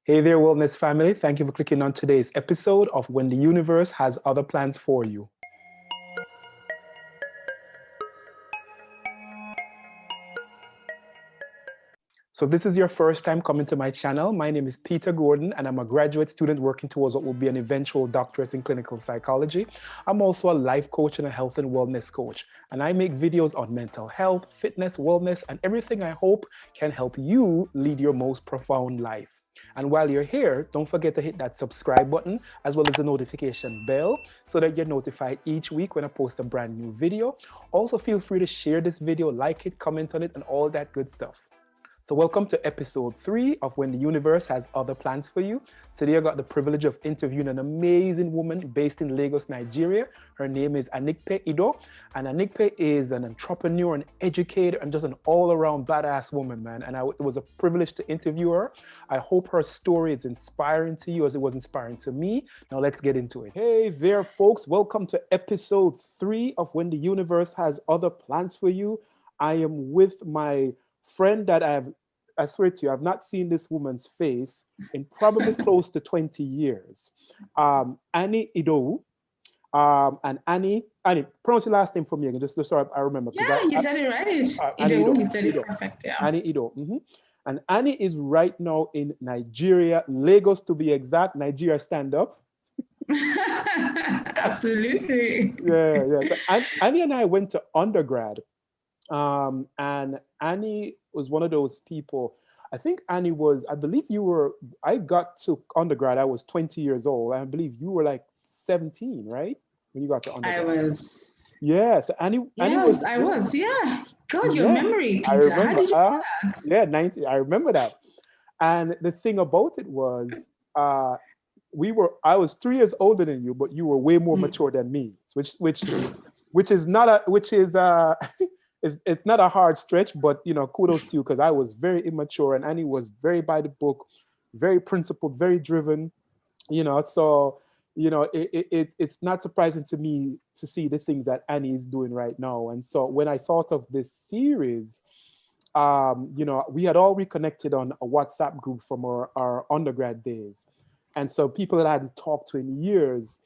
Hey there, wellness family. Thank you for clicking on today's episode of When the Universe Has Other Plans for You. So if this is your first time coming to my channel, my name is Peter Gordon, and I'm a graduate student working towards what will be an eventual doctorate in clinical psychology. I'm also a life coach and a health and wellness coach, and I make videos on mental health, fitness, wellness, and everything I hope can help you lead your most profound life. And while you're here, don't forget to hit that subscribe button as well as the notification bell so that you're notified each week when I post a brand new video. Also, feel free to share this video, like it, comment on it, and all that good stuff. So welcome to episode 3 of When the Universe Has Other Plans for You. Today I got the privilege of interviewing an amazing woman based in Lagos, Nigeria. Her name is Anikpe Idowu. And Anikpe is an entrepreneur, an educator, and just an all-around badass woman, man. And it was a privilege to interview her. I hope her story is inspiring to you as it was inspiring to me. Now let's get into it. Hey there, folks. Welcome to episode 3 of When the Universe Has Other Plans for You. I am with my friend that I swear to you, I've not seen this woman's face in probably close to 20 years. Anikpe Idowu. And Annie, pronounce your last name for me again, just so I remember. Yeah, you said it right. Idowu, you said it perfect, yeah. Anikpe Idowu. Mm-hmm. And Annie is right now in Nigeria, Lagos to be exact. Nigeria, stand up. Absolutely. Yeah. So Annie and I went to undergrad. And Annie was one of those people. I think Annie was, I got to undergrad, I was 20 years old. I believe you were like 17, right? When you got to undergrad. I was. Yes, Annie was. I was, yeah. God, your memory, Peter. I remember. How did you do that? Yeah, 90, I remember that. And the thing about it was, I was 3 years older than you, but you were way more mature than me, which is it's not a hard stretch, but kudos to you, because I was very immature and Annie was very by the book, very principled, very driven, so it's not surprising to me to see the things that Annie is doing right now. And so when I thought of this series, we had all reconnected on a WhatsApp group from our undergrad days. And so people that I hadn't talked to in years,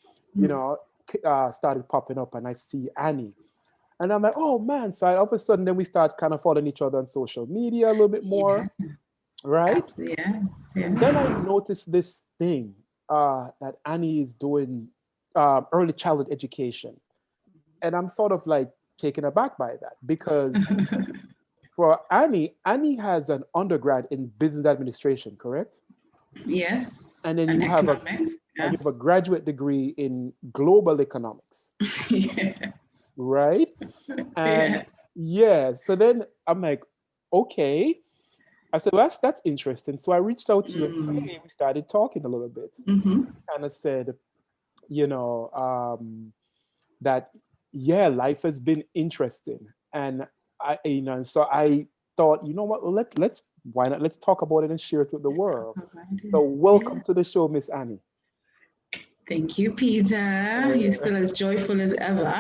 started popping up, and I see Annie. And I'm like, oh man. So all of a sudden, then we start kind of following each other on social media a little bit more, right? Yeah. And then I noticed this thing that Annie is doing, early childhood education. And I'm sort of like taken aback by that, because for Annie has an undergrad in business administration, correct? Yes. And then you have a graduate degree in global economics. Yes. Right? And so then I'm like, okay. I said, well, that's interesting. So I reached out to you and said, okay, we started talking a little bit. And I said, that, life has been interesting. And so I thought, you know what, why not? Let's talk about it and share it with the world. So welcome to the show, Miss Annie. Thank you, Peter. You're still as joyful as ever.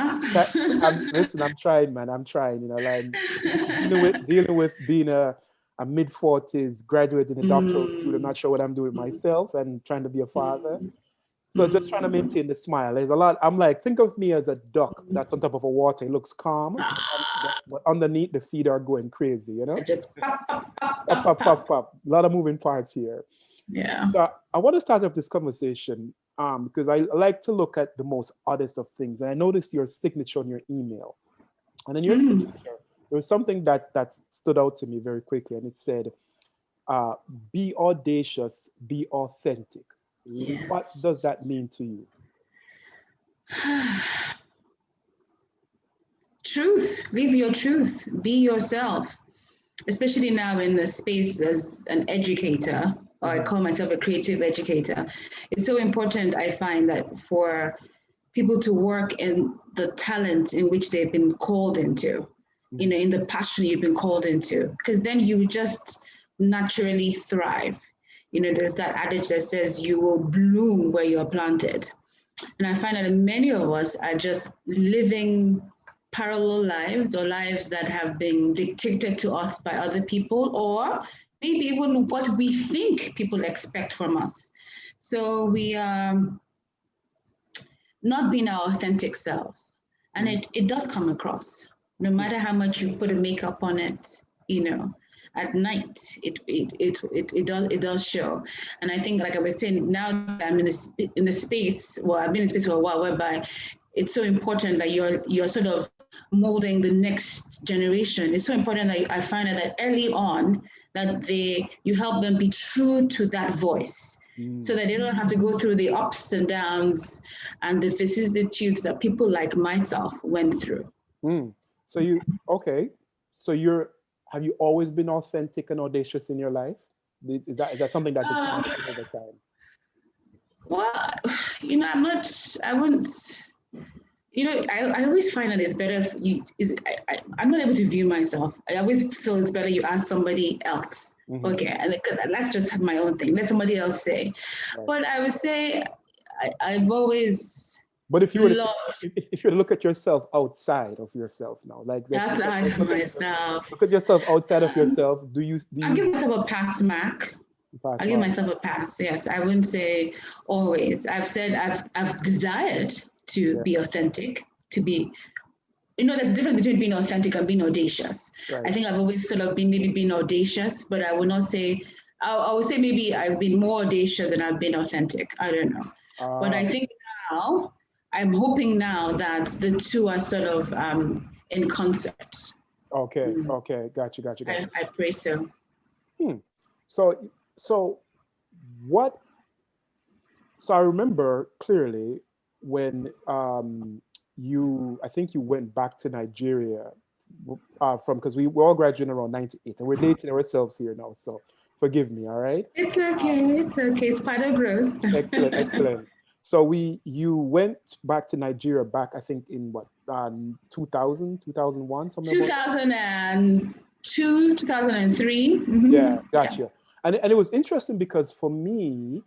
Listen, I'm trying, man. I'm trying. Like dealing with being a mid-40s graduate and a doctoral student, not sure what I'm doing myself, and trying to be a father. So just trying to maintain the smile. There's a lot. I'm like, think of me as a duck that's on top of a water. It looks calm, but underneath the feet are going crazy. Just pop. A lot of moving parts here. Yeah. So I want to start off this conversation because I like to look at the most oddest of things. And I noticed your signature on your email. And in your signature, there was something that stood out to me very quickly. And it said, be audacious, be authentic. Yes. What does that mean to you? Truth. Live your truth. Be yourself. Especially now in the space as an educator, or I call myself a creative educator. It's so important, I find, that for people to work in the talent in which they've been called into, in the passion you've been called into, because then you just naturally thrive. There's that adage that says you will bloom where you're planted. And I find that many of us are just living parallel lives, or lives that have been dictated to us by other people, or maybe even what we think people expect from us. So we are not being our authentic selves. And it does come across, no matter how much you put a makeup on it, at night, it does show. And I think, like I was saying, now that I'm in the space, well, I've been in space for a while, whereby it's so important that you're sort of molding the next generation. It's so important that I find out that early on, that you help them be true to that voice, so that they don't have to go through the ups and downs and the vicissitudes that people like myself went through. So have you always been authentic and audacious in your life? Is that something that just happened over time? Well, I wouldn't, I always find that it's better I'm not able to view myself. I always feel it's better you ask somebody else. Okay, and let's just have my own thing. Let somebody else say. Right. But I would say I've always. But if you were to look at yourself outside of yourself now, like that's out of myself. Look at yourself outside of yourself. I'll give myself a pass, Mac. I'll give myself a pass. Yes, I wouldn't say always. I've said I've desired to be authentic, to be. There's a difference between being authentic and being audacious. Right. I think I've always sort of been maybe being audacious, but I would not say, I would say maybe I've been more audacious than I've been authentic. I don't know. But I think now, I'm hoping now that the two are sort of in concert. Okay, got you. I pray so. So I remember clearly when I think you went back to Nigeria because we all graduated around 98 and we're dating ourselves here now, so forgive me, all right? It's okay. It's part of growth. Excellent. So you went back to Nigeria I think in what, 2000, 2001, something 2002, 2003. Yeah, gotcha. Yeah. And it was interesting because for me,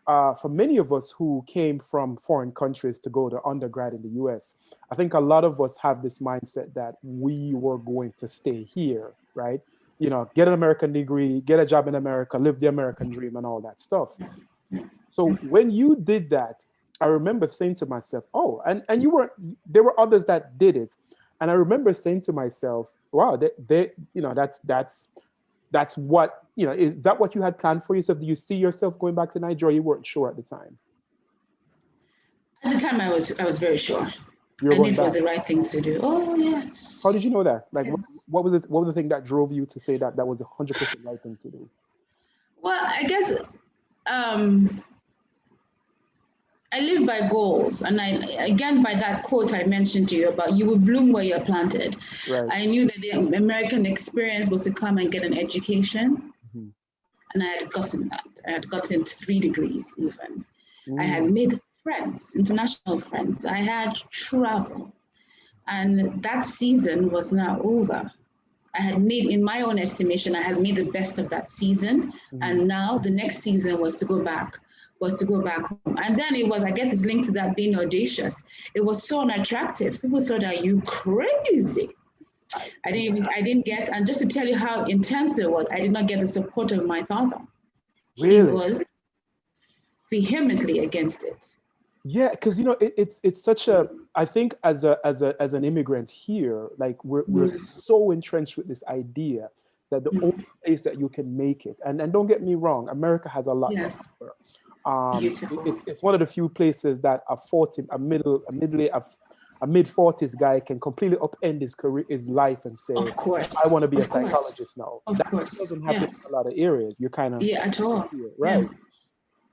for many of us who came from foreign countries to go to undergrad in the US, I think a lot of us have this mindset that we were going to stay here, right? Get an American degree, get a job in America, live the American dream and all that stuff. So when you did that, I remember saying to myself, oh, and there were others that did it. And I remember saying to myself, wow, that's what, is that what you had planned for yourself? Do you see yourself going back to Nigeria? You weren't sure at the time. At the time, I was very sure. I knew it was the right thing to do. Oh, yes. How did you know that? Like, yes. What was the thing that drove you to say that was 100% right thing to do? Well, I guess I live by goals. And again, by that quote I mentioned to you about you will bloom where you're planted. Right. I knew that the American experience was to come and get an education. And I had gotten that. I had gotten 3 degrees even. I had made friends, international friends. I had traveled. And that season was now over. I had made, in my own estimation, I had made the best of that season. And now the next season was to go back home. And then it was, I guess it's linked to that being audacious. It was so unattractive. People thought, are you crazy? I didn't get, and just to tell you how intense it was, I did not get the support of my father. Really? He was vehemently against it. Yeah, because it's such a, I think as an immigrant here, like we're so entrenched with this idea that the only place that you can make it, and don't get me wrong, America has a lot to offer. It's one of the few places that a mid-40s guy can completely upend his career, his life, and say, of course, I want to be a psychologist now. Of course. Doesn't happen in a lot of areas. You kind of at all. Right. Yeah.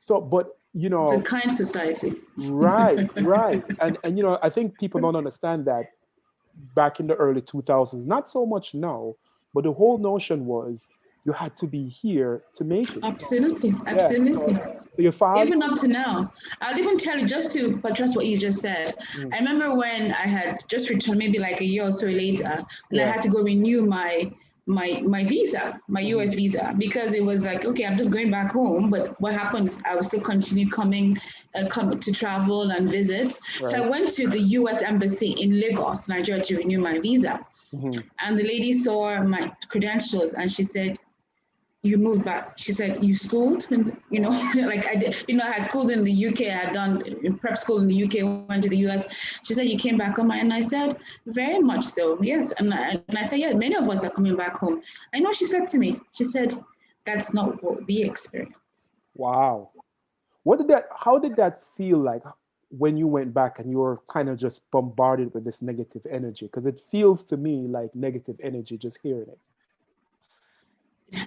So, but it's a kind society. Right. And I think people don't understand that back in the early 2000s, not so much now, but the whole notion was you had to be here to make it. Absolutely. So your father, even up to now, I'll even tell you, just to buttress what you just said. I remember when I had just returned, maybe like a year or so later, and I had to go renew my visa, my US visa, because it was like, okay, I'm just going back home. But what happens? I would still continue coming to travel and visit. Right. So I went to the US embassy in Lagos, Nigeria, to renew my visa. And the lady saw my credentials and she said, you moved back. She said, you schooled? And, like I did, I had schooled in the UK. I had done prep school in the UK, went to the US. She said, you came back home? And I said, very much so, yes. And I said, yeah, many of us are coming back home. I know she said to me, she said, that's not what we experience. Wow. How did that feel like when you went back and you were kind of just bombarded with this negative energy? Because it feels to me like negative energy just hearing it.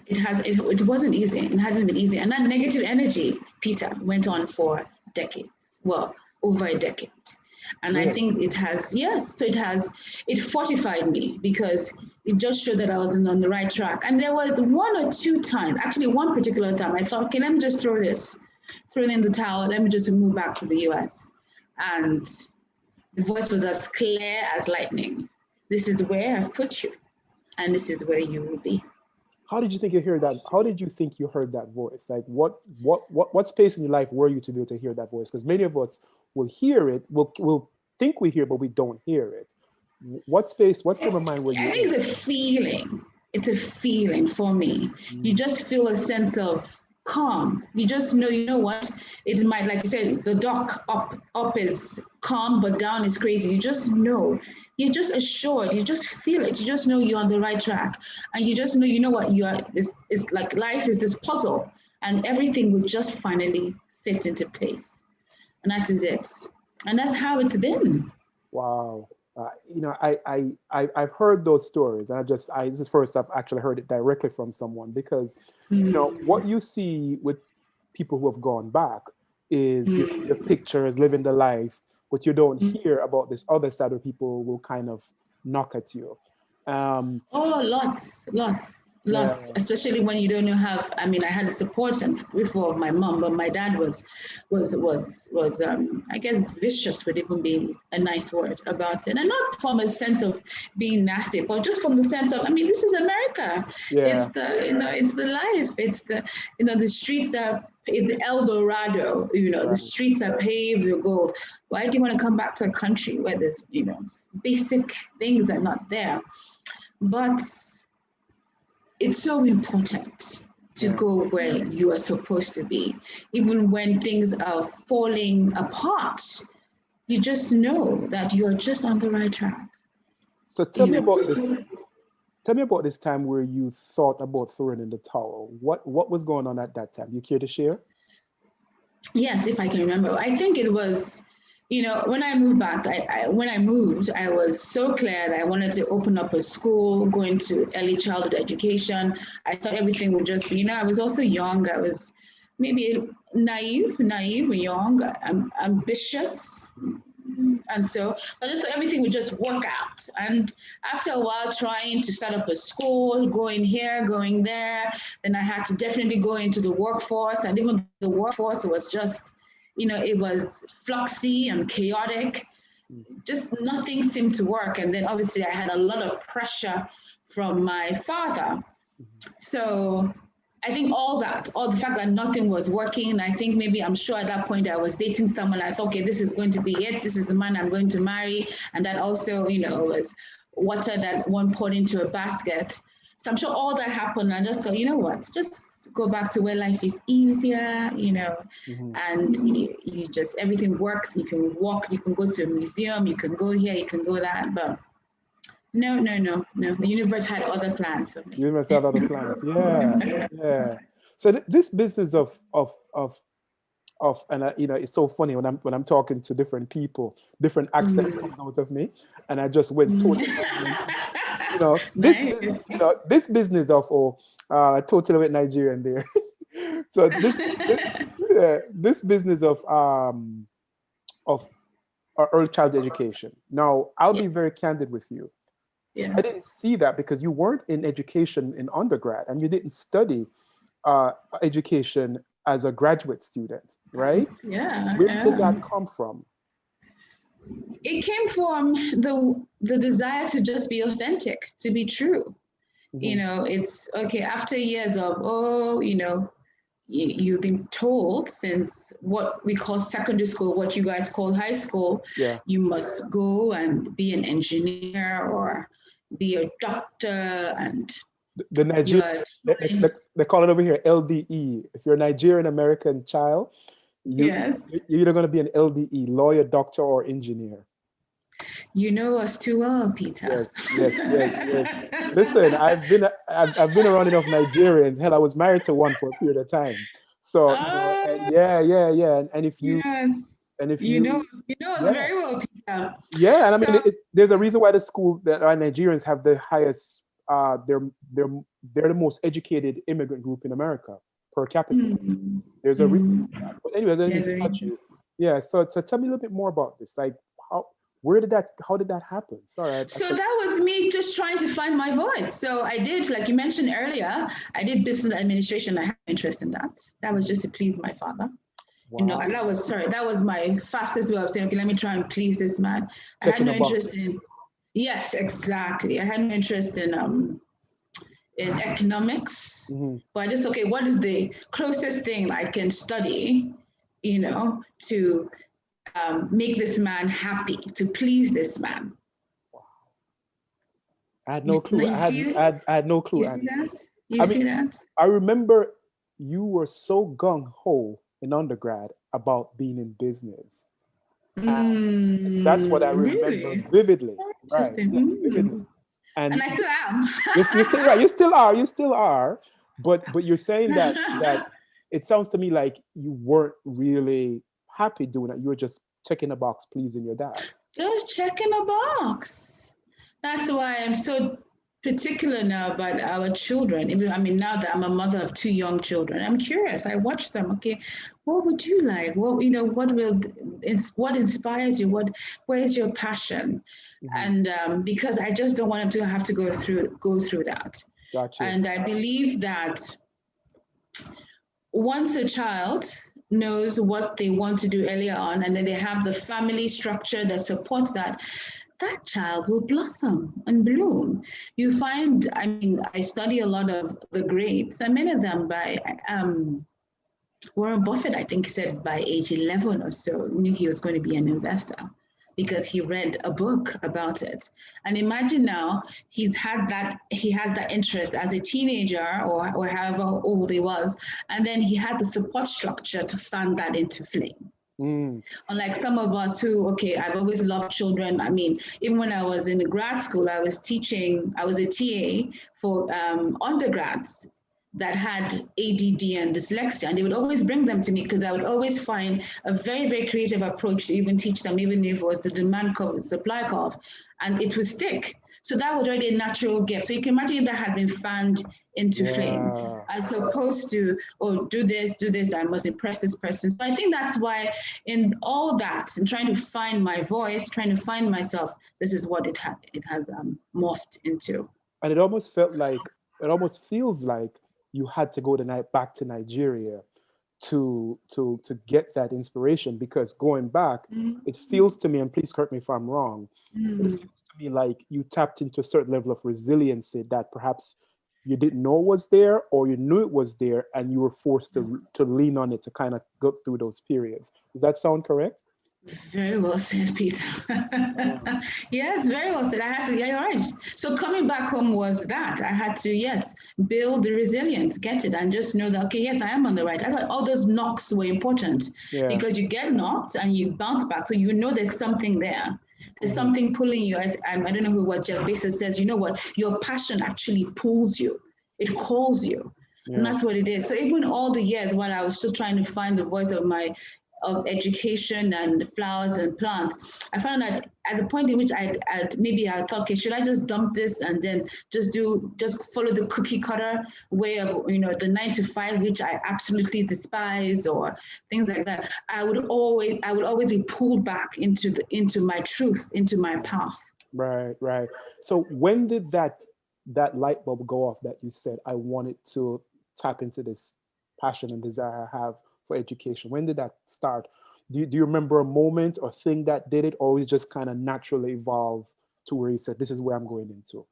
It wasn't easy. It hasn't been easy. And that negative energy, Peter, went on for decades. Well, over a decade. And really? I think it has, yes, so it fortified me because it just showed that I was on the right track. And there was one or two times, actually one particular time, I thought, okay, let me just throw in the towel, let me just move back to the US. And the voice was as clear as lightning. This is where I've put you, and this is where you will be. How did you think you heard that? How did you think you heard that voice? Like what space in your life were you to be able to hear that voice? Because many of us will hear it, will think we hear, but we don't hear it. What space, what frame of mind were you in? I think it's a feeling. It's a feeling for me. You just feel a sense of calm. You just know, you know what? It might, like you said, the dock up is calm, but down is crazy. You just know. You're just assured. You just feel it. You just know you're on the right track, and you just know, you know what, you are. It's like life is this puzzle, and everything will just finally fit into place, and that is it. And that's how it's been. Wow. I've heard those stories, and this is first I've actually heard it directly from someone, because what you see with people who have gone back is the pictures, living the life, but you don't hear about this other side where people will kind of knock at you. Lots. Yeah. Especially when you don't have. I mean, I had the support before of my mom, but my dad was I guess vicious would even be a nice word about it, and not from a sense of being nasty, but just from the sense of, I mean, this is America. Yeah. It's it's the life. It's the streets is the El Dorado. Right. The streets are paved with gold. Why do you want to come back to a country where there's basic things are not there? But it's so important to go where you are supposed to be. Even when things are falling apart, you just know that you're just on the right track. So tell me about this. Tell me about this time where you thought about throwing in the towel. What was going on at that time? You care to share? Yes, if I can remember. I think it was, when I moved back, I was so clear that I wanted to open up a school, go into early childhood education. I thought everything would just be, I was also young. I was maybe naive, young, ambitious. And so I just thought everything would just work out. And after a while, trying to start up a school, going here, going there, then I had to definitely go into the workforce. And even the workforce was just, it was fluxy and chaotic. Just nothing seemed to work. And then obviously I had a lot of pressure from my father. So I think all the fact that nothing was working, I'm sure at that point I was dating someone. I thought, okay, this is going to be it. This is the man I'm going to marry. And that also, was water that one poured into a basket. So I'm sure all that happened. I just thought, you know what, just go back to where life is easier, and you just, everything works. You can walk, you can go to a museum, you can go here, you can go that, but no. The universe had other plans for me. The universe had other plans. Yeah. So this business of and it's so funny when I'm talking to different people, different accents comes out of me, and I just went totally. This business of totally went Nigerian there. So this business of early child education. Now I'll be very candid with you. Yeah. I didn't see that because you weren't in education in undergrad, and you didn't study education as a graduate student, right? Yeah. Where did that come from? It came from the desire to just be authentic, to be true. It's okay after years of, you've been told since what we call secondary school, what you guys call high school, you must go and be an engineer or be a doctor, and The You Nigerian, are they, trying. they call it over here LDE. If you're a Nigerian American child, Yes. you're either going to be an LDE, lawyer, doctor, or engineer. You know us too well, Peter. Yes, yes, yes, yes. Listen, I've been around enough Nigerians. Hell, I was married to one for a period of time. So, and Ah, yeah, yeah, yeah. yes. And if You know, you, you know us yeah, very well, Peter. yeah. And I mean, So, there's a reason why the school that our Nigerians have the highest, they're, they're, they're the most educated immigrant group in America per capita. mm, There's a reason mm, for that. But anyways, I didn't mean there's to a cut reason. you. Yeah. So tell me a little bit more about this. Like, how did that happen? Sorry, So that was me just trying to find my voice. So I did, like you mentioned earlier, I did business administration. I had interest in that. That was just to please my father. You know, wow. and that was my fastest way of saying, okay, let me try and please this man. I had Checking no a interest box. in, yes, exactly. I had no interest in economics, Hmm. but I just, okay, what is the closest thing I can study, you know, to make this man happy, to please this man. I had no clue. You see, I had no clue. you And see that? You I mean, see that? I remember you were so gung ho in undergrad about being in business. And that's what I remember Really? vividly. Right. Interesting. Yeah, vividly. And And I still am. you're still right. You still are. You still are. But you're saying that it sounds to me like you weren't really happy doing it. You were just checking a box, pleasing your dad. Just checking a box. That's why I'm so particular now about our children. Even, I mean, now that I'm a mother of two young children, I'm curious. I watch them. Okay, what would you like? What, you know, what inspires you? Where is your passion? Hmm. And because I just don't want them to have to go through that. Got you. And I believe that once a child knows what they want to do earlier on, and then they have the family structure that supports that, that child will blossom and bloom. You find, I mean, I study a lot of the greats, and many of them by Warren Buffett, I think he said by age 11 or so, knew he was going to be an investor because he read a book about it. And imagine now he has that interest as a teenager or however old he was, and then he had the support structure to fan that into flame. Mm. Unlike some of us who, okay, I've always loved children. I mean, even when I was in grad school, I was a TA for undergrads that had ADD and dyslexia, and they would always bring them to me because I would always find a very, very creative approach to even teach them, even if it was the demand curve, the supply curve, and it would stick. So that was already a natural gift. So you can imagine if that had been fanned into flame, Yeah. as opposed to, oh, do this, I must impress this person. So I think that's why in all that, in trying to find my voice, trying to find myself, this is what it has morphed into. And it almost feels like you had to go back to Nigeria to get that inspiration, because going back, it feels to me, and please correct me if I'm wrong, it feels to me like you tapped into a certain level of resiliency that perhaps you didn't know was there, or you knew it was there and you were forced to lean on it to kind of go through those periods. Does that sound correct? Very well said, Peter. Yes, very well said. I had to, yeah, you're right. So coming back home was that. I had to, yes, build the resilience, get it, and just know that, okay, yes, I am on the right. That's why all those knocks were important, Yeah. because you get knocked and you bounce back. So you know there's something there. There's something pulling you. I don't know who what Jeff Bezos says, you know what? Your passion actually pulls you. It calls you. Yeah. And that's what it is. So even all the years while I was still trying to find the voice of education and flowers and plants, I found that at the point in which I thought, okay, should I just dump this and then just follow the cookie cutter way of, you know, the 9 to 5, which I absolutely despise, or things like that. I would always be pulled back into my truth, into my path. Right. So when did that light bulb go off that you said, I wanted to tap into this passion and desire I have for education? When did that start? Do you remember a moment or thing that did it, or was it just kind of naturally evolve to where you said, this is where I'm going into?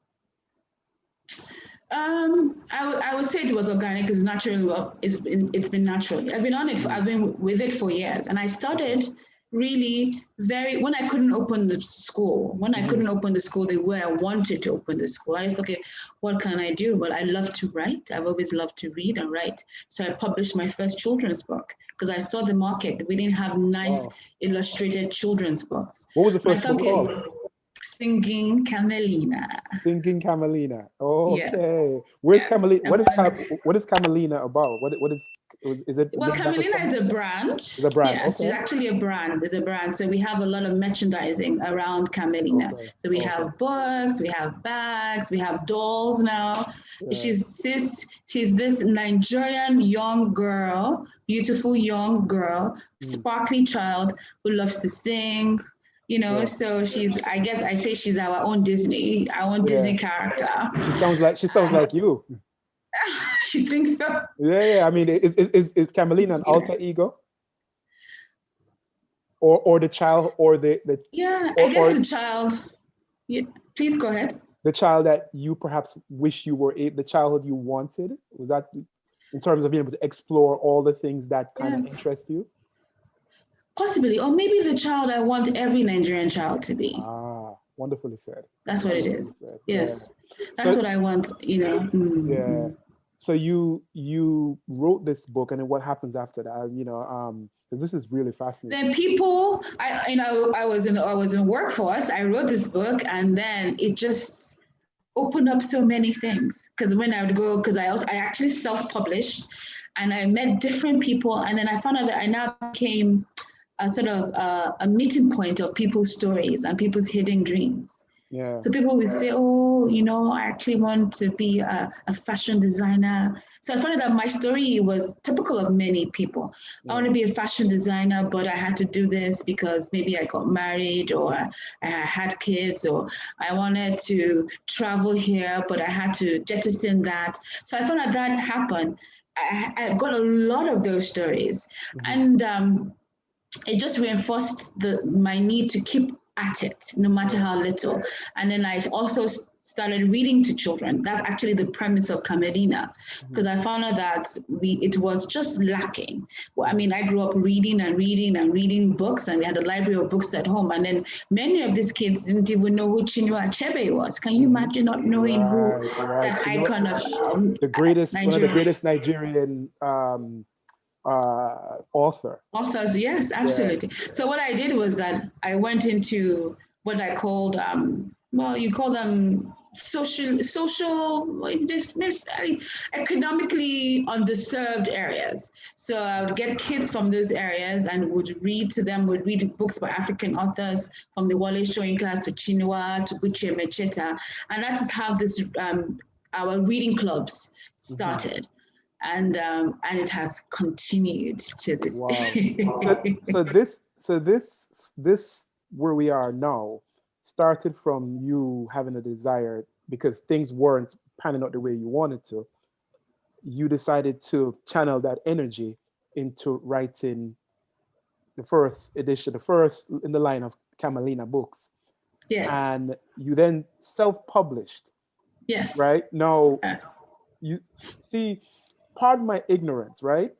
I would say it was organic. It's natural. It's been natural. I've been on it. I've been with it for years, and I started really when I couldn't open the school, I couldn't open the school the way I wanted to open the school, I was okay, what can I do? Well, I love to write. I've always loved to read and write. So I published my first children's book because I saw the market. We didn't have nice illustrated children's books. What was the first book called? Singing Carmelina. Singing Carmelina. Okay. Yes. Where's Carmelina? What is Carmelina about? What is it? Well, Carmelina is a brand. It's a brand. Yes, okay. It's actually a brand. It's a brand. So we have a lot of merchandising around Carmelina. Okay. So we have books, we have bags, we have dolls now. Yeah. She's this Nigerian young girl, beautiful young girl, sparkly child who loves to sing. You know, so I guess I say she's our own Disney character. She sounds like you. You think so? Yeah. I mean, is Carmelina an alter ego? Or the child, or the I guess the child. Yeah, please go ahead. The child that you perhaps wish you were the childhood you wanted, was that in terms of being able to explore all the things that kind of interest you? Possibly, or maybe the child I want every Nigerian child to be. Wonderfully said. That's what it is. Yes, that's what I want. You know. Yeah. So you wrote this book, and then what happens after that? You know, because this is really fascinating. Then people, I was in workforce. I wrote this book, and then it just opened up so many things. Because when I would go, because I actually self-published, and I met different people, and then I found out that I now became a sort of a meeting point of people's stories and people's hidden dreams. Yeah. So people will say, oh, you know, I actually want to be a fashion designer. So I found out that my story was typical of many people. Yeah. I want to be a fashion designer, but I had to do this because maybe I got married, or I had kids, or I wanted to travel here, but I had to jettison that. So I found out that happened. I got a lot of those stories. And it just reinforced my need to keep at it, no matter how little. And then I also started reading to children. That's actually the premise of Carmelina, because I found out that it was just lacking. Well, I mean, I grew up reading books, and we had a library of books at home. And then many of these kids didn't even know who Chinua Achebe was. Can you imagine not knowing who that icon of one of the greatest Nigerian authors? Yes, absolutely. Yeah. So what I did was that I went into what I called you call them social economically underserved areas. So I would get kids from those areas and would read to them, would read books by African authors, from the Wale Showing class to Chinua to Buche Mecheta, and that is how this our reading clubs started. And it has continued to this day. So this where we are now started from you having a desire, because things weren't panning out the way you wanted to. You decided to channel that energy into writing the first edition, the first in the line of Carmelina books. Yes. And you then self-published. Yes. Right? Now, you see, pardon my ignorance, right?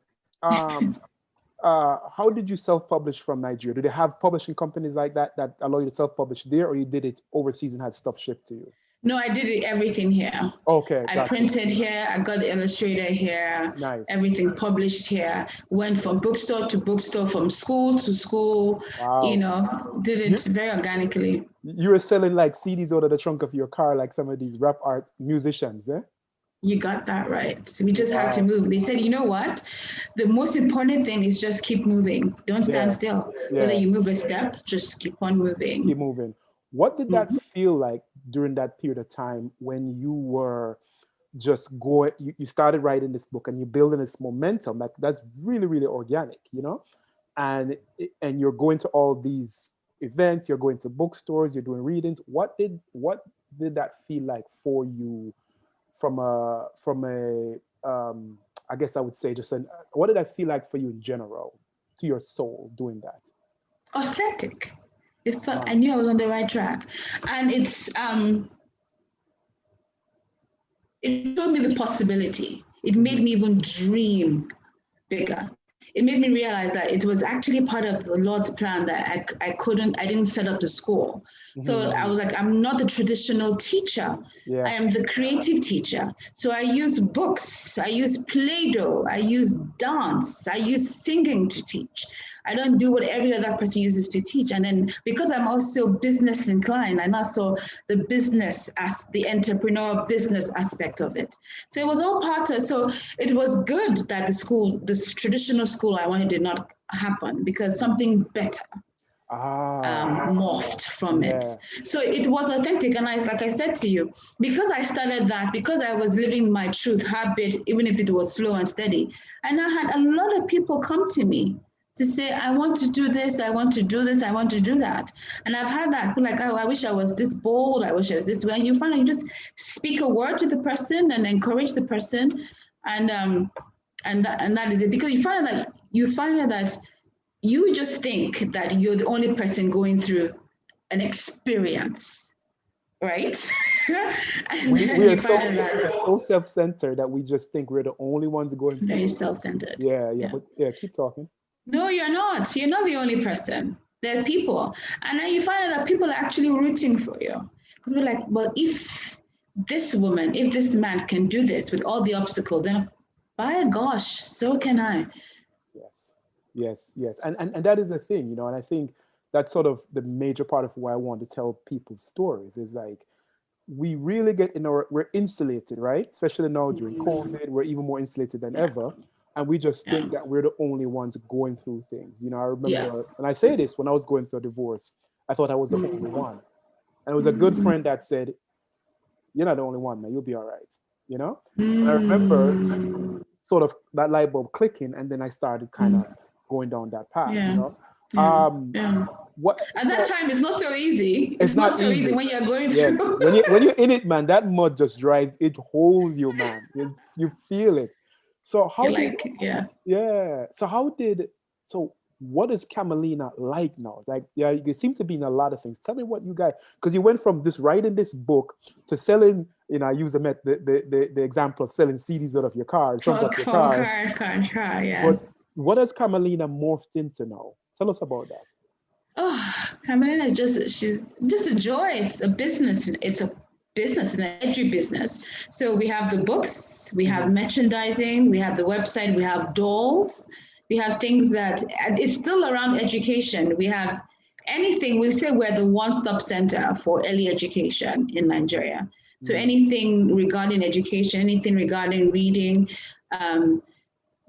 How did you self-publish from Nigeria? Do they have publishing companies like that allow you to self-publish there, or you did it overseas and had stuff shipped to you? No, I did everything here. Okay. I printed here, I got the illustrator here. Nice. Everything published here. Went from bookstore to bookstore, from school to school. Wow. You know, did it very organically. You were selling like CDs out of the trunk of your car, like some of these rap art musicians, eh? You got that right. So we just had to move. They said, you know what? The most important thing is just keep moving. Don't stand still. Yeah. Whether you move a step, just keep on moving. Keep moving. What did that feel like during that period of time when you were just going, you started writing this book and you're building this momentum, like that's really, really organic, you know? And you're going to all these events, you're going to bookstores, you're doing readings. What did that feel like for you? From a I guess I would say what did that feel like for you in general, to your soul, doing that? Authentic. It felt, I knew I was on the right track, and it showed me the possibility. It made me even dream bigger. it made me realize that it was actually part of the Lord's plan that I didn't set up the school. So I was like, I'm not the traditional teacher. I am the creative teacher. So I use books, I use Play-Doh, I use dance, I use singing to teach. I don't do what every other person uses to teach. And then because I'm also business inclined, and also the business as the entrepreneur business aspect of it. So it was all part of, so it was good that the school, this traditional school I wanted did not happen, because something better morphed from it. So it was authentic. And like I said to you, because I started that, because I was living my truth habit, even if it was slow and steady, and I had a lot of people come to me to say, I want to do this, I want to do this, I want to do that. And I've had that, like, oh, I wish I was this bold, I wish I was this way. And you find out you just speak a word to the person and encourage the person. And that is it. Because you find out that you just think that you're the only person going through an experience, right? And we are so self-centered that we just think we're the only ones going through. Very self-centered. Yeah, keep talking. No, you're not. You're not the only person. There are people. And then you find out that people are actually rooting for you. Because we're like, well, if this woman, if this man can do this with all the obstacles, then by gosh, so can I. Yes. And that is the thing, you know, and I think that's sort of the major part of why I want to tell people's stories is like, we really get we're insulated, right? Especially now during COVID, we're even more insulated than ever. And we just think that we're the only ones going through things. You know, I remember, and I say this, when I was going through a divorce, I thought I was the only one. And it was a good friend that said, you're not the only one, man, you'll be all right, you know? And I remember sort of that light bulb clicking, and then I started kind of going down that path, you know? At that time, it's not so easy. It's not so easy when you're going through. When you're in it, man, that mud just drives, it holds you, man. You feel it. So how so what is Carmelina like now? Like, you seem to be in a lot of things. Tell me what you guys, because you went from just writing this book to selling, you know, I use the example of selling CDs out of your car. Car, yes. But what has Carmelina morphed into now? Tell us about that. Oh, Carmelina she's just a joy. It's a business. It's a business, an edu business. So we have the books, we have merchandising, we have the website, we have dolls, we have things that, it's still around education. We have anything, we say we're the one-stop center for early education in Nigeria. So anything regarding education, anything regarding reading, the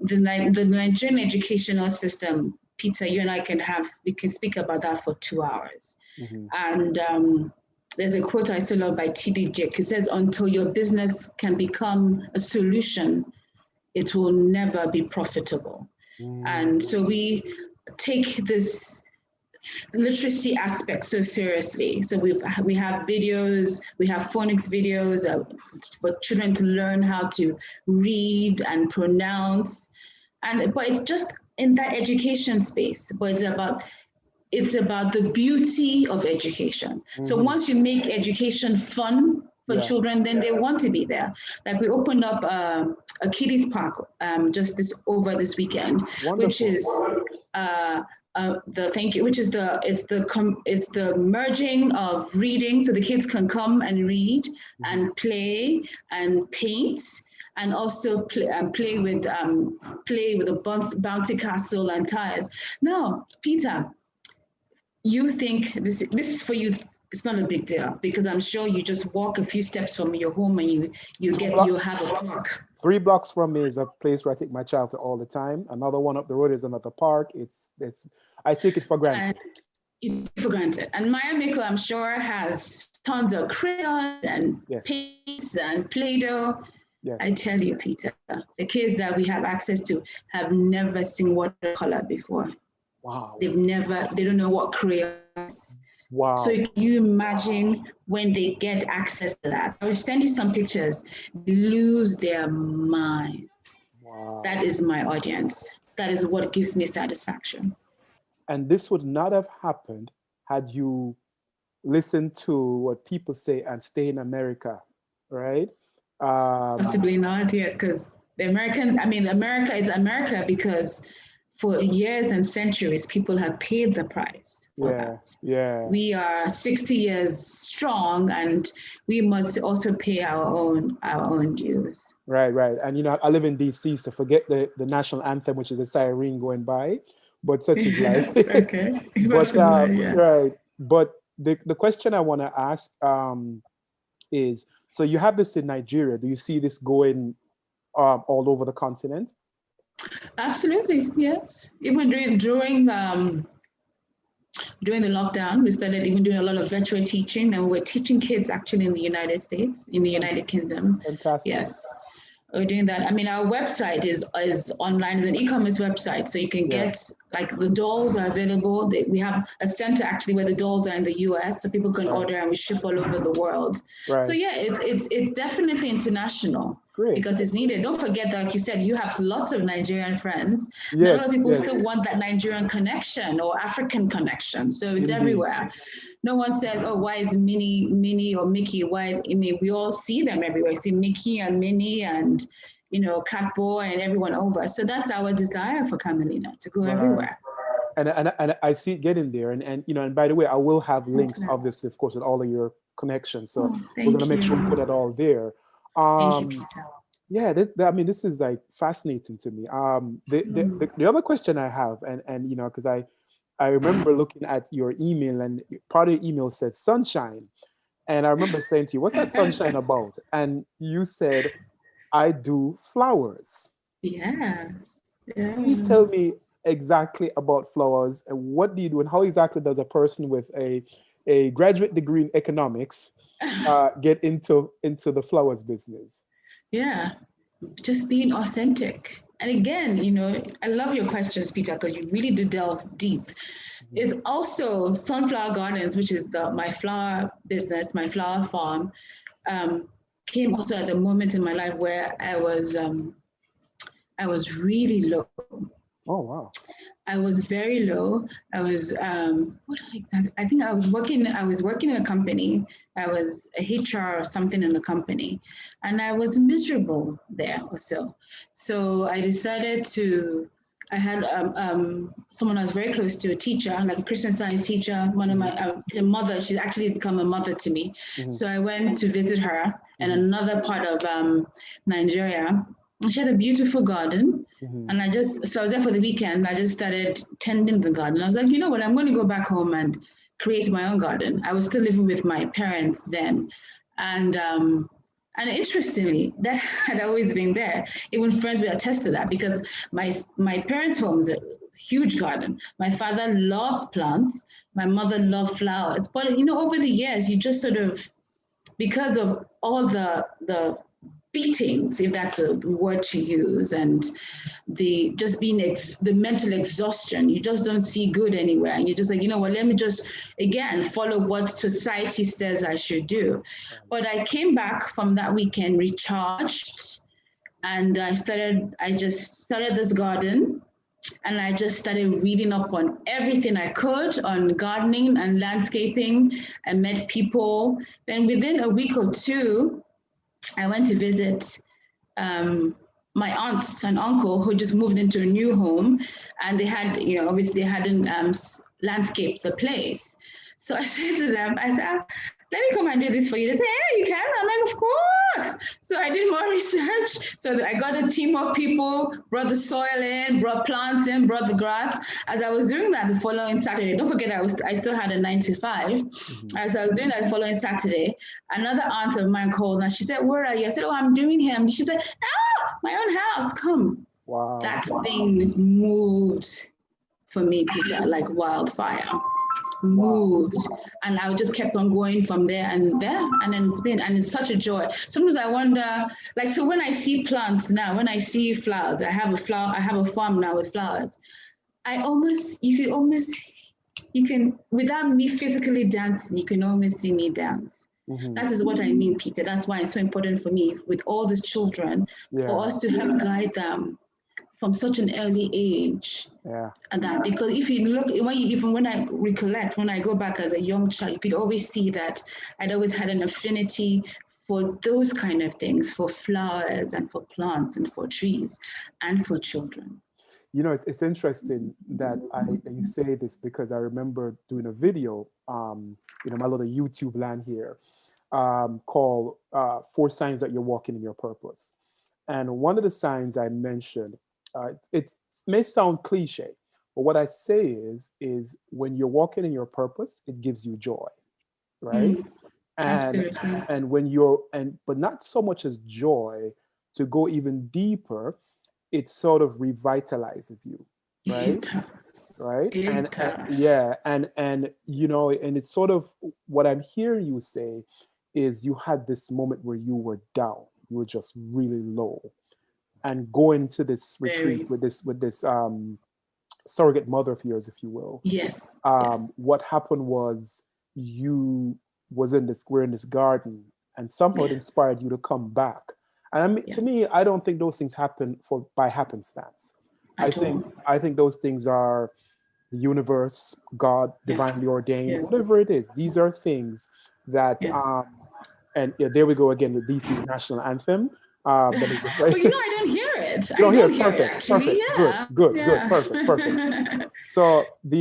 Nigerian educational system, Peter, you and I we can speak about that for 2 hours. And there's a quote I still love by T.D. Jakes. It says, until your business can become a solution, it will never be profitable. And so we take this literacy aspect so seriously. So we have videos, we have phonics videos for children to learn how to read and pronounce. But it's just in that education space, but it's about the beauty of education. So once you make education fun for children, then they want to be there. Like we opened up a kiddies park just over this weekend, which is it's the merging of reading, so the kids can come and read and play and paint. And also play with a bouncy castle and tires. Now, Peter, you think this is for you? It's not a big deal, because I'm sure you just walk a few steps from your home and you have a park. 3 blocks from me is a place where I take my child to all the time. Another one up the road is another park. I take it for granted. And Maya Miko, I'm sure, has tons of crayons and paints and Play-Doh. Yes. I tell you, Peter, the kids that we have access to have never seen watercolor before. Wow. They don't know what crayon is. Wow. So can you imagine when they get access to that? I'll send you some pictures. They lose their minds. Wow. That is my audience. That is what gives me satisfaction. And this would not have happened had you listened to what people say and stay in America, right? Possibly not, yes, because America is America because for years and centuries, people have paid the price for that. Yeah. We are 60 years strong, and we must also pay our own dues. Right. And, you know, I live in DC, so forget the national anthem, which is a siren going by, but such is life. Yes, okay. But, Such is life, yeah. right. But the question I want to ask is, so you have this in Nigeria. Do you see this going all over the continent? Absolutely, yes. Even during the lockdown, we started even doing a lot of virtual teaching, and we were teaching kids actually in the United States, in the United Kingdom. Fantastic. Yes, we're doing that. I mean, our website is online, it's an e-commerce website, so you can get, like, the dolls are available. We have a center actually where the dolls are in the US, so people can order, and we ship all over the world. Right. So yeah, it's definitely international. Great. Because it's needed. Don't forget that, like you said, you have lots of Nigerian friends. Yes, a lot of people still want that Nigerian connection or African connection. So it's everywhere. No one says, oh, why is Minnie or Mickey? Why? I mean, we all see them everywhere. See Mickey and Minnie and, you know, Catboy and everyone over. So that's our desire for Carmelina, to go everywhere. And I see it getting there. And you know, and by the way, I will have links, obviously, of course, with all of your connections. So we're going to make sure we put it all there. Thank you, Peter. Yeah, this is like fascinating to me. The other question I have, and you know, because I remember looking at your email, and part of the email said sunshine, and I remember saying to you, "What's that sunshine about?" And you said, "I do flowers." Yes. Yeah. Please tell me exactly about flowers, and what do you do, and how exactly does a person with a graduate degree in economics get into the flowers business? Yeah, just being authentic. And again, you know, I love your questions, Peter, because you really do delve deep. It's also Sunflower Gardens, which is my flower business, my flower farm, came also at the moment in my life where I was really low. Oh, wow. I was very low. I was what exactly? I think I was working in a company. I was a HR or something in a company, and I was miserable there or so. So I decided to. I had someone I was very close to, a teacher, like a Christian Science teacher. One of my a mother. She's actually become a mother to me. Mm-hmm. So I went to visit her in another part of Nigeria. She had a beautiful garden. Mm-hmm. And I was there for the weekend. I just started tending the garden. I was like, you know what, I'm going to go back home and create my own garden. I was still living with my parents then. And interestingly, that had always been there. Even friends would attest to that, because my parents' home is a huge garden. My father loved plants. My mother loved flowers. But, you know, over the years, you just sort of, because of all the beatings, if that's a word to use, and the just being the mental exhaustion, you just don't see good anywhere, and you're just like, you know what, let me just again follow what society says I should do. But I came back from that weekend recharged, and I just started this garden, and I just started reading up on everything I could on gardening and landscaping, and met people. Then within a week or two, I went to visit my aunt and uncle who just moved into a new home, and they had, you know, obviously they hadn't landscaped the place. So I said to them, I said, let me come and do this for you. They said, hey, you can? I'm like, of course. So I did more research. So I got a team of people, brought the soil in, brought plants in, brought the grass. As I was doing that the following Saturday, don't forget I still had a 9 to 5. Mm-hmm. As I was doing that the following Saturday, another aunt of mine called, and she said, where are you? I said, oh, I'm doing him. She said, my own house, come. Wow. That thing moved for me, Peter, like wildfire. Moved. Wow. And I just kept on going from there, and then it's such a joy. Sometimes I wonder, like, so when I see plants now, when I see flowers, I have a farm now with flowers. You can without me physically dancing, you can almost see me dance. Mm-hmm. That is what I mean, Peter. That's why it's so important for me with all these children, for us to help guide them from such an early age. Yeah. And that, because if you look, when I recollect, when I go back as a young child, you could always see that I'd always had an affinity for those kind of things, for flowers and for plants and for trees and for children. You know, it's interesting that you say this, because I remember doing a video, you know, my little YouTube land here, called 4 Signs That You're Walking in Your Purpose. And one of the signs I mentioned, it may sound cliche, but what I say is when you're walking in your purpose, it gives you joy, right? And Absolutely. and when you're and but not so much as joy, to go even deeper, it sort of revitalizes you, right? It does. Right. It And does. yeah, and you know, and it's sort of what I'm hearing you say is you had this moment where you were down, you were just really low, and going to this retreat Very. with this surrogate mother of yours, if you will. Yes. Yes. What happened was, you was in this we're in this garden, and somehow it Yes. inspired you to come back. And I mean, to Yes. me, I don't think those things happen for by happenstance. I At think all. I think those things are the universe, God, Yes. divinely ordained, Yes. whatever it is. These are things that, Yes. and yeah, there we go again with DC's national anthem. That is just But like you know, I don't hear it. you I don't hear don't it. hear it Perfect, actually. perfect, good, Yeah. good, good, Yeah. perfect, perfect. So the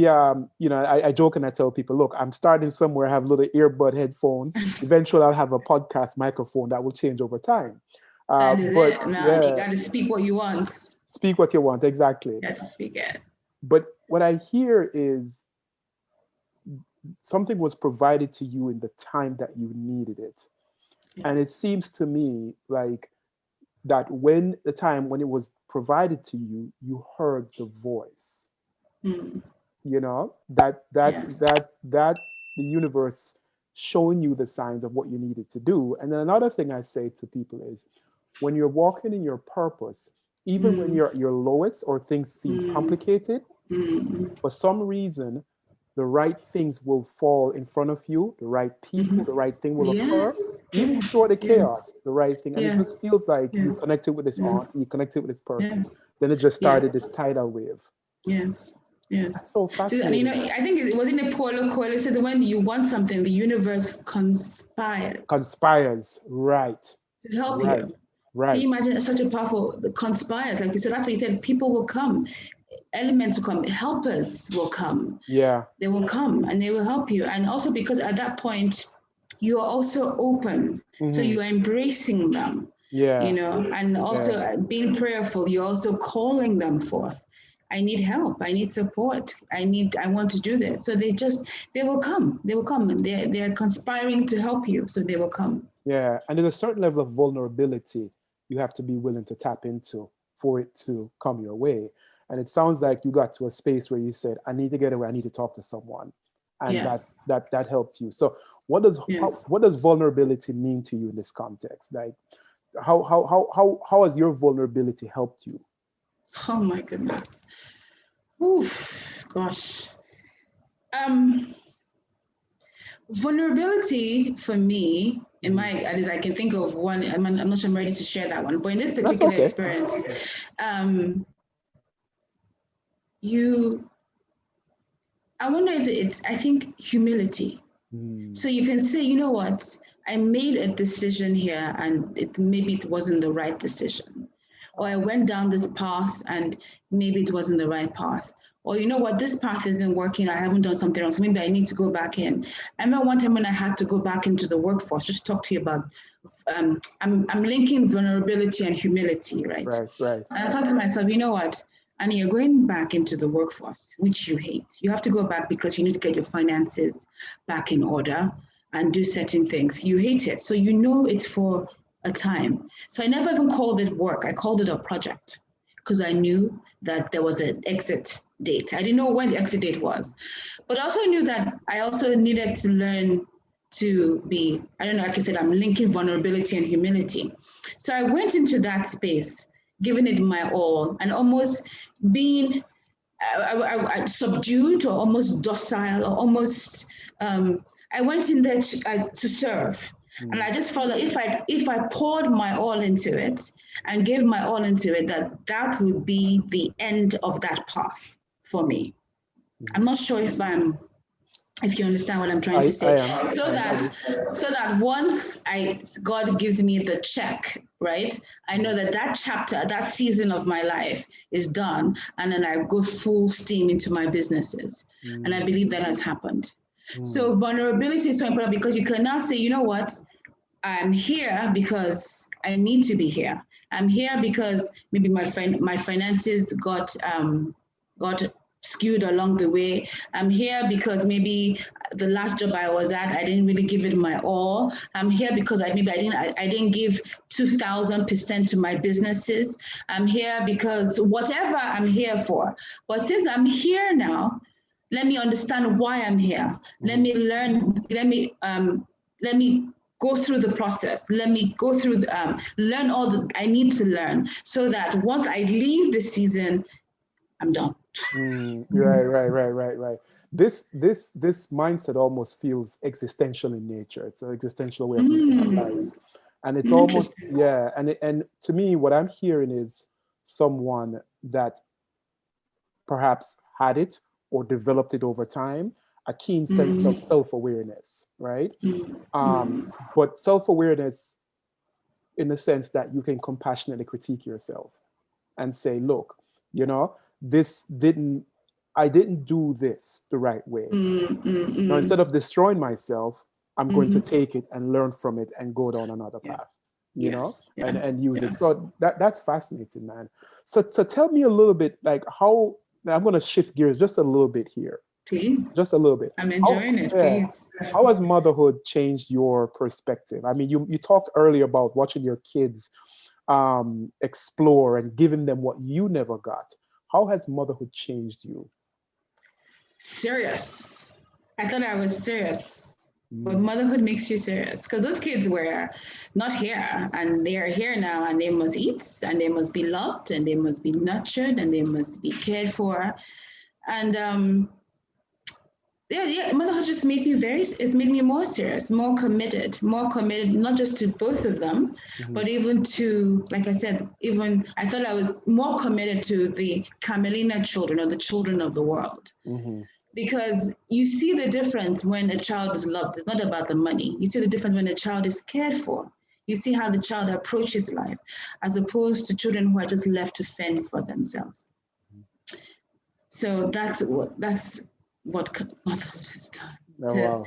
you know, I joke and I tell people, look, I'm starting somewhere. I have little earbud headphones. Eventually, I'll have a podcast microphone that will change over time. That is But it. Now you yeah, got to speak what you want. speak what you want, exactly. You got to speak it. But what I hear is something was provided to you in the time that you needed it, Yeah. and it seems to me like that when the time when it was provided to you, you heard the voice. Mm. You know, Yes. that the universe showing you the signs of what you needed to do. And then another thing I say to people is, when you're walking in your purpose, even when Mm. you're at your lowest or things seem Mm. complicated, Mm. for some reason the right things will fall in front of you, the right people, Mm. the right thing will occur, Yes. even Yes. throughout the Yes. chaos, the right thing. And it Yes. just feels like you Yes. connected with this Yeah. aunt, you connected with this person. Yes. Then it just started Yes. this tidal wave. Yes. Yes. That's so So, and you know, fascinating. I think it was in a Paulo Coelho said that when you want something, the universe conspires Conspires. Right. to help you. Right. Can you Right. imagine such a powerful conspires? Like you said, that's what he said. People will come, elements will come, helpers will come. Yeah. They will come and they will help you. And also because at that point, you are also open. So Hmm. you are embracing them, you Yeah. know, and Yeah. also being prayerful, you're also calling them forth. I need help. I need support. I want to do this. So they will come. They will come and they're conspiring to help you. So they will come. Yeah. And there's a certain level of vulnerability you have to be willing to tap into for it to come your way. And it sounds like you got to a space where you said, I need to get away. I need to talk to someone. And Yes. that helped you. So Yes. what does vulnerability mean to you in this context? Like how has your vulnerability helped you? Oh my goodness. Oof, gosh. Um, vulnerability for me, in my, at least I can think of one. I'm not sure I'm ready to share that one, but in this That's particular okay. experience, you, I wonder if it's, I think humility. So you can say, you know what, I made a decision here and maybe it wasn't the right decision. Or I went down this path and maybe it wasn't the right path. Or you know what, this path isn't working, I haven't done something wrong, so maybe I need to go back in. I remember one time when I had to go back into the workforce, just talk to you about, I'm linking vulnerability and humility, right? Right, right. And I thought to myself, you know what, and you're going back into the workforce, which you hate. You have to go back because you need to get your finances back in order and do certain things. You hate it. So you know it's for a time. So I never even called it work. I called it a project because I knew that there was an exit date. I didn't know when the exit date was. But I also knew that I also needed to learn to be, I don't know, like I said, I'm linking vulnerability and humility. So I went into that space, giving it my all, and almost being subdued or almost docile or almost, I went in there to serve. And I just felt like if I poured my all into it and gave my all into it, that would be the end of that path for me. I'm not sure if you understand what I'm trying to I say. am. So I do. that once God gives me the check right? I know that that chapter, that season of my life is done, and then I go full steam into my businesses. And I believe that has happened. So vulnerability is so important because you can now say, you know what, I'm here because I need to be here. I'm here because maybe my finances got skewed along the way. I'm here because maybe the last job I was at, I didn't really give it my all. I'm here because I didn't give 2,000% to my businesses. I'm here because whatever I'm here for. But since I'm here now, let me understand why I'm here. Let me learn. Let me go through the process. Let me go through learn all that I need to learn, so that once I leave the season, I'm done. Right. This mindset almost feels existential in nature. It's an existential way of looking at life, and it's almost and to me, what I'm hearing is someone that perhaps had it or developed it over time, a keen sense of self-awareness, right? But self-awareness in the sense that you can compassionately critique yourself and say, look, you know, I didn't do this the right way. Now, instead of destroying myself, I'm going to take it and learn from it and go down another path, you know, and use it. So that's fascinating, man. So tell me a little bit, like how, I'm going to shift gears just a little bit here. Please. Just a little bit. I'm enjoying it, please. How has motherhood changed your perspective? I mean, you talked earlier about watching your kids explore and giving them what you never got. How has motherhood changed you? Serious. I thought I was serious, but motherhood makes you serious, because those kids were not here, and they are here now, and they must eat, and they must be loved, and they must be nurtured, and they must be cared for. And motherhood just made me it's made me more serious, more committed, not just to both of them, but even to, like I said, I thought I was more committed to the Carmelina children, or the children of the world. Because you see the difference when a child is loved. It's not about the money. You see the difference when a child is cared for. You see how the child approaches life, as opposed to children who are just left to fend for themselves. So that's what motherhood has done. Oh, wow.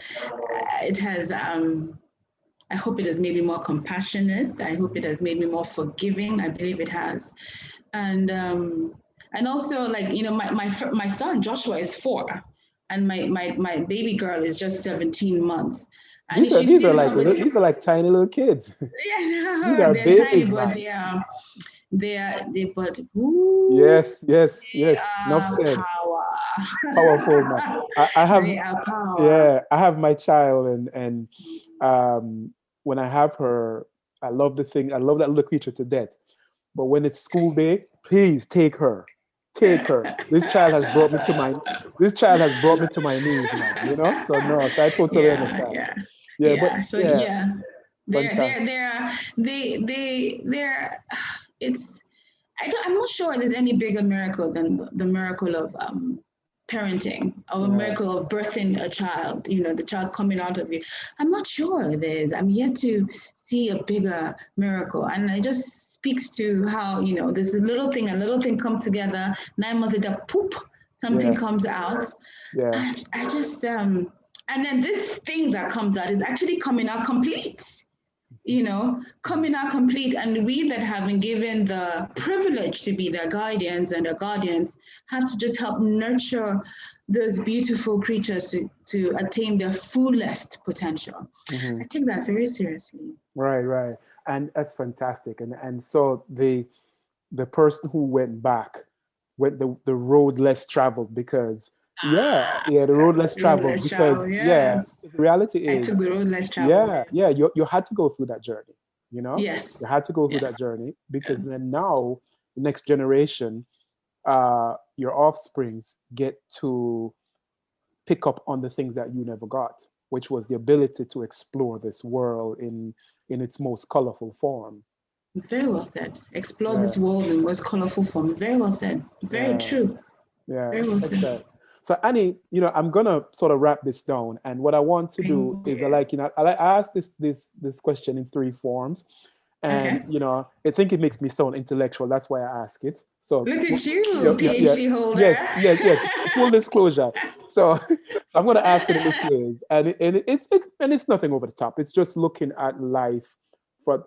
It has, I hope it has made me more compassionate. I hope it has made me more forgiving. I believe it has. And also, like, you know, my son Joshua is 4, and my baby girl is just 17 months. And these are like tiny little kids. Yeah, these are they're babies, tiny, but yes. Enough said. Powerful, man. I have my child, and when I have her, I love that little creature to death. But when it's school day, please take her. This child has brought me to my knees, man. You know, so I totally understand. They're I'm not sure there's any bigger miracle than the miracle of parenting, or a miracle of birthing a child, you know, the child coming out of you. I'm not sure there is. I'm yet to see a bigger miracle. And it just speaks to how, you know, there's a little thing come together, 9 months later, poop, something comes out. I just, and then this thing that comes out is actually coming out complete. You know, coming out complete. And we that have been given the privilege to be their guardians and their guardians have to just help nurture those beautiful creatures to attain their fullest potential. I take that very seriously. Right. And that's fantastic. And so the person who went back went the road less traveled, because the road less traveled, because the reality is, I took the road less traveled. You had to go through that journey, you know. Yes, you had to go through that journey, because then now the next generation, your offsprings get to pick up on the things that you never got, which was the ability to explore this world in its most colorful form. Very well said. Explore this world in most colorful form. Very well said. Very true. Very well said. So Annie, you know, I'm gonna sort of wrap this down, and what I want to do is I ask this question in 3 forms, And, Okay. I think it makes me sound intellectual. That's why I ask it. So, Look at you, yeah, yeah. PhD holder. Yes. Full disclosure. So, I'm going to ask it in this way. And it's nothing over the top. It's just looking at life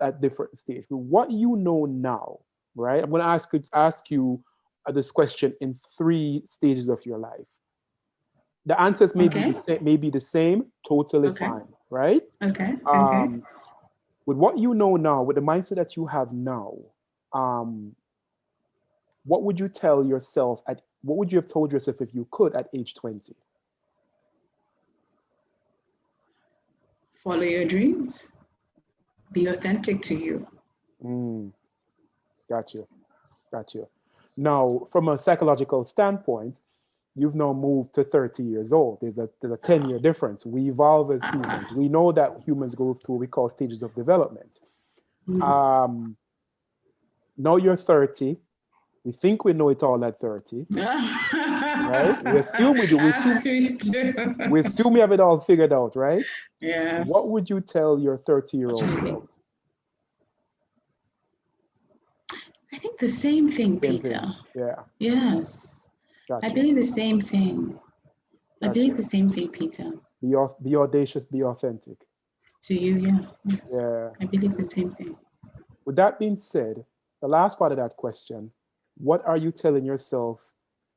at different stage. But what you know now, right? I'm going to ask you this question in 3 stages of your life. The answers may be Okay. the same, totally Okay. fine, right? Okay. Okay. Um, with what you know now, with the mindset that you have now, what would you tell yourself what would you have told yourself if you could at age 20? Follow your dreams. Be authentic to you. Got you. Now, from a psychological standpoint, you've now moved to 30 years old. There's a 10-year difference. We evolve as humans. We know that humans go through what we call stages of development. Now you're 30. We think we know it all at 30. Right? We assume we do. We assume we have it all figured out, right? Yes. What would you tell your 30-year-old self? I think the same thing, Peter. Yeah. Yes. Gotcha. I believe the same thing. I believe the same thing, Peter. Be audacious, be authentic. To you, yeah. Yes. Yeah. I believe the same thing. With that being said, the last part of that question, what are you telling yourself,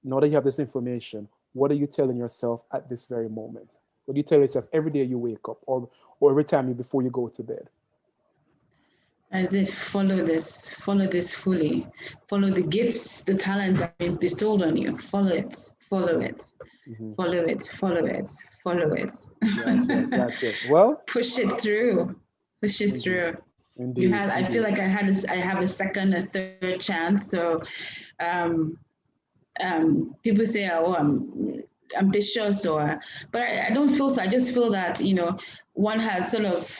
now that you have this information, what are you telling yourself at this very moment? What do you tell yourself every day you wake up or every time before you go to bed? I did follow this fully. Follow the gifts, the talent that is bestowed on you. Follow it. Mm-hmm. Follow it. That's it. Well, push it through. Indeed. I feel like I have a second, a third chance. So people say, oh, I'm ambitious, but I don't feel so. I just feel that, one has sort of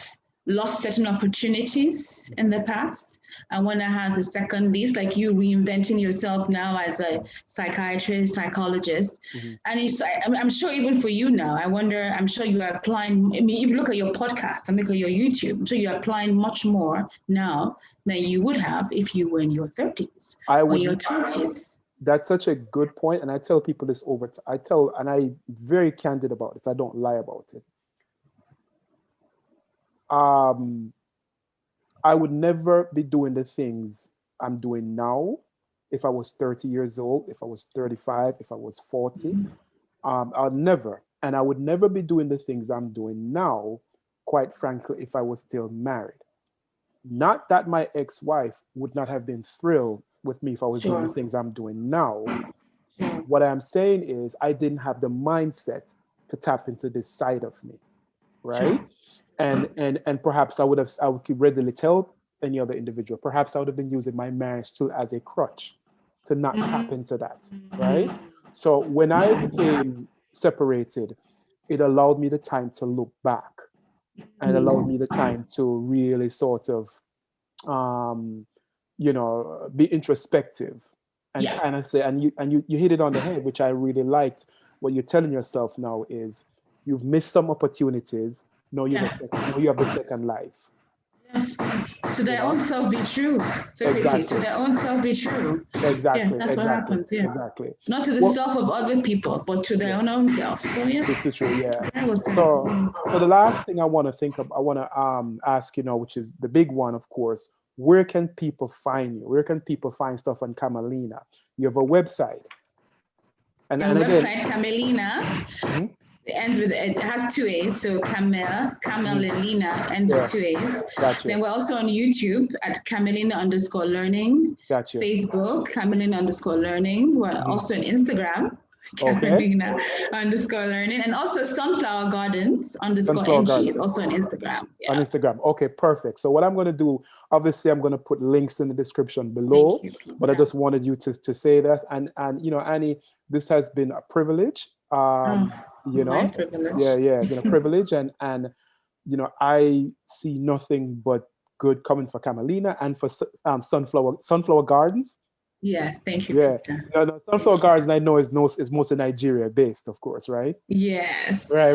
lost certain opportunities in the past. And when it has a second lease, like you reinventing yourself now as a psychiatrist, psychologist. And I'm sure even for you now, I'm sure you are applying, if you look at your podcast and look at your YouTube, I'm sure you're applying much more now than you would have if you were in your 30s or your 20s. That's such a good point. And I tell people this and I'm very candid about this. I don't lie about it. I would never be doing the things I'm doing now if I was 30 years old, if I was 35, if I was 40. I'd never. And I would never be doing the things I'm doing now, quite frankly, if I was still married. Not that my ex-wife would not have been thrilled with me if I was doing the things I'm doing now. What I'm saying is I didn't have the mindset to tap into this side of me, right? And perhaps I could readily tell any other individual, perhaps I would have been using my marriage still as a crutch to not tap into that, right? So when I became separated, it allowed me the time to look back and allowed me the time to really sort of, be introspective and kind of say, and you hit it on the head, which I really liked. What you're telling yourself now is you've missed some opportunities. No, you have the second life. Yes. To their own self be true. Socrates, to their own self be true. Exactly. Yeah, that's what happens. Yeah. Exactly. Not to the self of other people, but to their own self. So yeah. This is true. Yeah. So the last thing I want to ask, which is the big one, of course. Where can people find you? Where can people find stuff on Carmelina? You have a website. And website, Carmelina. It has 2 A's, so Carmelina ends with 2 A's. Gotcha. Then we're also on YouTube at Carmelina_learning. Gotcha. Facebook, Carmelina_learning. We're also on Instagram, Carmelina_learning, and also Sunflower Gardens _NG is also on Instagram. Yeah. On Instagram. Okay, perfect. So what I'm going to do, obviously, I'm going to put links in the description below. Thank you, but I just wanted you to say this, and Annie, this has been a privilege. My privilege. It's been a privilege, and I see nothing but good coming for Carmelina and for Sunflower Gardens. Yes, thank you. Yeah, no, Sunflower Gardens I know is mostly Nigeria based, of course, right? Yes. Right.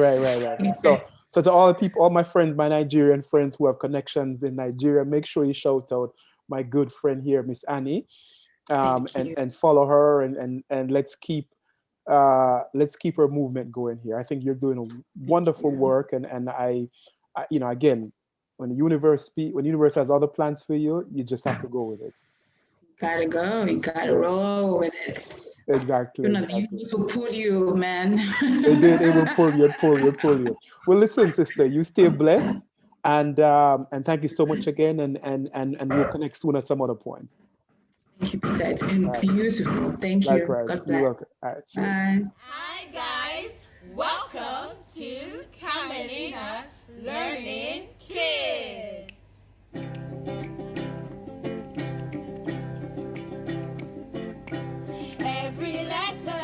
So to all the people, all my friends, my Nigerian friends who have connections in Nigeria, make sure you shout out my good friend here, Miss Annie, and follow her, and let's keep her movement going here. I think you're doing a wonderful work, and I, you know, again, when the universe has other plans for you, you just have to go with it. Gotta go. You gotta roll with it. Exactly. You know, the universe will pull you, man. It will pull you, pull you. Well, listen, sister, you stay blessed, and thank you so much again, and we'll connect soon at some other point. Thank you, Peter. It's been beautiful. Thank you. Likewise. God You're bless. welcome. All right, cheers. Bye. Hi guys, welcome to Carmelina Learning Kids. Every letter